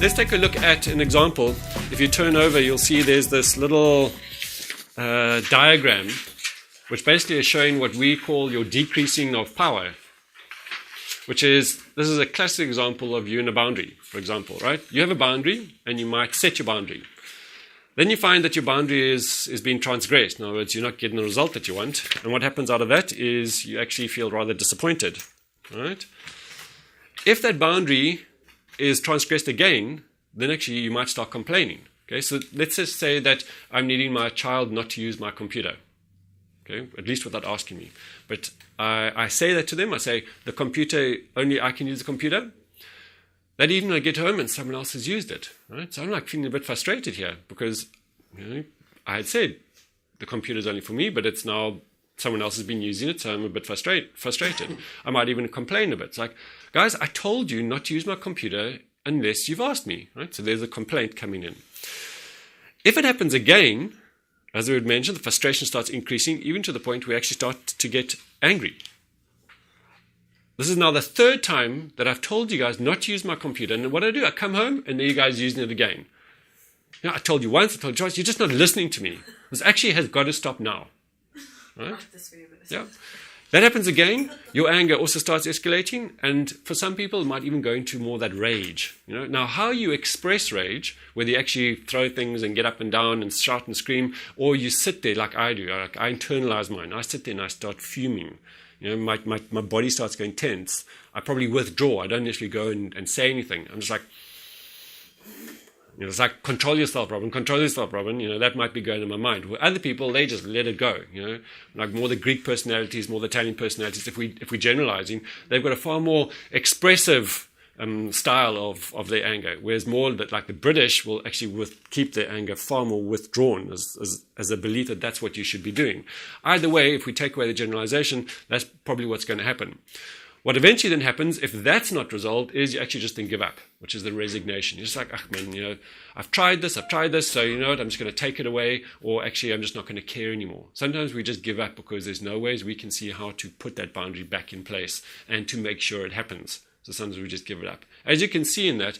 let's take a look at an example. If you turn over, you'll see there's this little diagram, which basically is showing what we call your decreasing of power, which is, this is a classic example of you in a boundary, for example, right? You have a boundary, and you might set your boundary. Then you find that your boundary is being transgressed. In other words, you're not getting the result that you want. And what happens out of that is you actually feel rather disappointed, right? If that boundary is transgressed again, then actually you might start complaining. Okay, so let's just say that I'm needing my child not to use my computer. Okay, at least without asking me. But I say that to them. I say, the computer, only I can use the computer. That evening I get home and someone else has used it. Right? So I'm like feeling a bit frustrated here because I had said the computer is only for me, but it's now someone else has been using it, so I'm a bit frustrated. I might even complain a bit. It's like, guys, I told you not to use my computer unless you've asked me. Right? So there's a complaint coming in. If it happens again, as I would mention, the frustration starts increasing, even to the point where we actually start to get angry. This is now the third time that I've told you guys not to use my computer. And what I come home, and there you guys using it again. I told you once, I told you twice, you're just not listening to me. This actually has got to stop now. Right? Yeah. That happens again, your anger also starts escalating, and for some people it might even go into more that rage. Now how you express rage, whether you actually throw things and get up and down and shout and scream, or you sit there like I do, like I internalize mine. I sit there and I start fuming. My body starts going tense. I probably withdraw. I don't actually go and say anything. I'm just like, it's like, control yourself, Robin, control yourself, Robin. That might be going in my mind. With other people, they just let it go. Like more the Greek personalities, more the Italian personalities, if we're generalizing, they've got a far more expressive style of their anger, whereas more that like the British will actually keep their anger far more withdrawn as a belief that that's what you should be doing. Either way, if we take away the generalization, that's probably what's going to happen. What eventually then happens, if that's not resolved, is you actually just then give up, which is the resignation. You're just like, man, I've tried this, so you know what, I'm just going to take it away, or actually I'm just not going to care anymore. Sometimes we just give up because there's no ways we can see how to put that boundary back in place and to make sure it happens. So sometimes we just give it up. As you can see in that,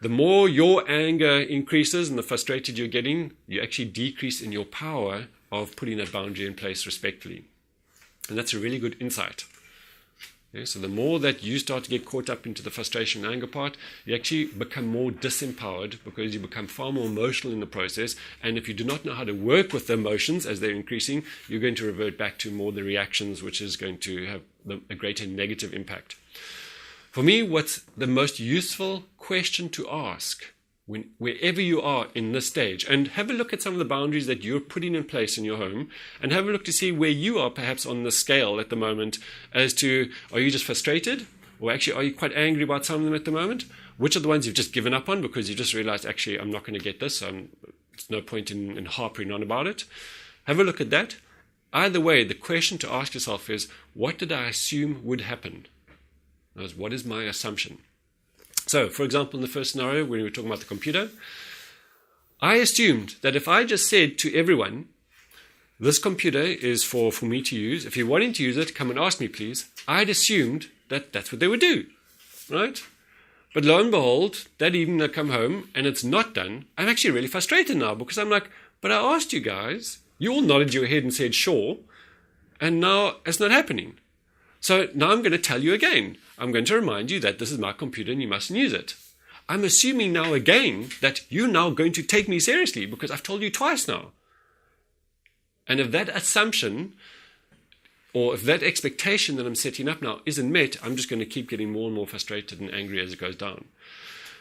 the more your anger increases and the frustrated you're getting, you actually decrease in your power of putting that boundary in place respectfully. And that's a really good insight. Okay, so the more that you start to get caught up into the frustration and anger part, you actually become more disempowered because you become far more emotional in the process. And if you do not know how to work with the emotions as they're increasing, you're going to revert back to more the reactions, which is going to have a greater negative impact. For me, what's the most useful question to ask wherever you are in this stage, and have a look at some of the boundaries that you're putting in place in your home, and have a look to see where you are perhaps on the scale at the moment as to, are you just frustrated, or actually are you quite angry about some of them at the moment? Which are the ones you've just given up on because you just realized, actually, I'm not going to get this, so there's no point in harping on about it. Have a look at that. Either way, the question to ask yourself is, what did I assume would happen? What is my assumption? So, for example, in the first scenario, when we were talking about the computer, I assumed that if I just said to everyone, this computer is for me to use, if you're wanting to use it, come and ask me, please, I'd assumed that that's what they would do, right? But lo and behold, that evening I come home and it's not done. I'm actually really frustrated now because I'm like, but I asked you guys, you all nodded your head and said, sure, and now it's not happening. So now I'm going to tell you again. I'm going to remind you that this is my computer and you mustn't use it. I'm assuming now again that you're now going to take me seriously because I've told you twice now. And if that assumption or if that expectation that I'm setting up now isn't met, I'm just going to keep getting more and more frustrated and angry as it goes down.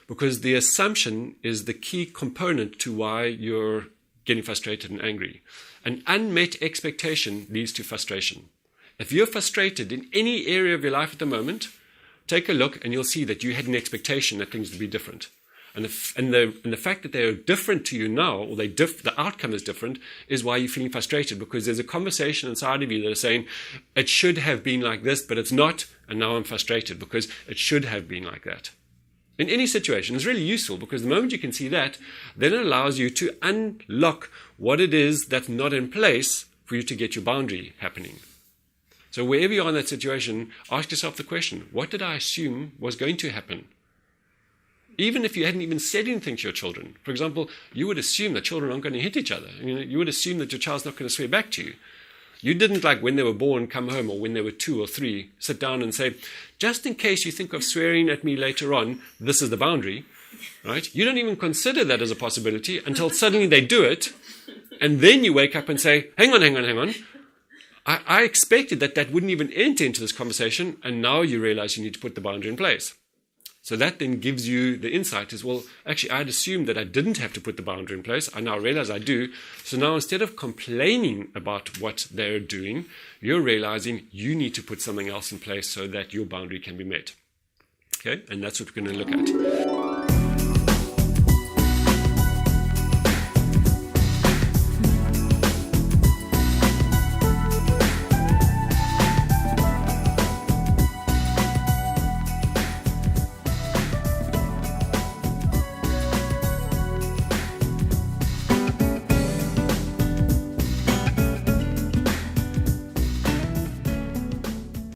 Because the assumption is the key component to why you're getting frustrated and angry. An unmet expectation leads to frustration. If you're frustrated in any area of your life at the moment, take a look and you'll see that you had an expectation that things would be different. And the fact that they are different to you now, or the outcome is different, is why you're feeling frustrated, because there's a conversation inside of you that is saying, it should have been like this, but it's not, and now I'm frustrated because it should have been like that. In any situation, it's really useful because the moment you can see that, then it allows you to unlock what it is that's not in place for you to get your boundary happening. So wherever you are in that situation, ask yourself the question, what did I assume was going to happen? even if you hadn't even said anything to your children. For example, you would assume that children aren't going to hit each other. You would assume that your child's not going to swear back to you. You didn't, like when they were born, come home, or when they were 2 or 3, sit down and say, just in case you think of swearing at me later on, this is the boundary, right? You don't even consider that as a possibility until suddenly they do it, and then you wake up and say, hang on. I expected that wouldn't even enter into this conversation, and now you realize you need to put the boundary in place. So that then gives you the insight is, well, actually, I'd assumed that I didn't have to put the boundary in place. I now realize I do. So now instead of complaining about what they're doing, you're realizing you need to put something else in place so that your boundary can be met. Okay? And that's what we're going to look at.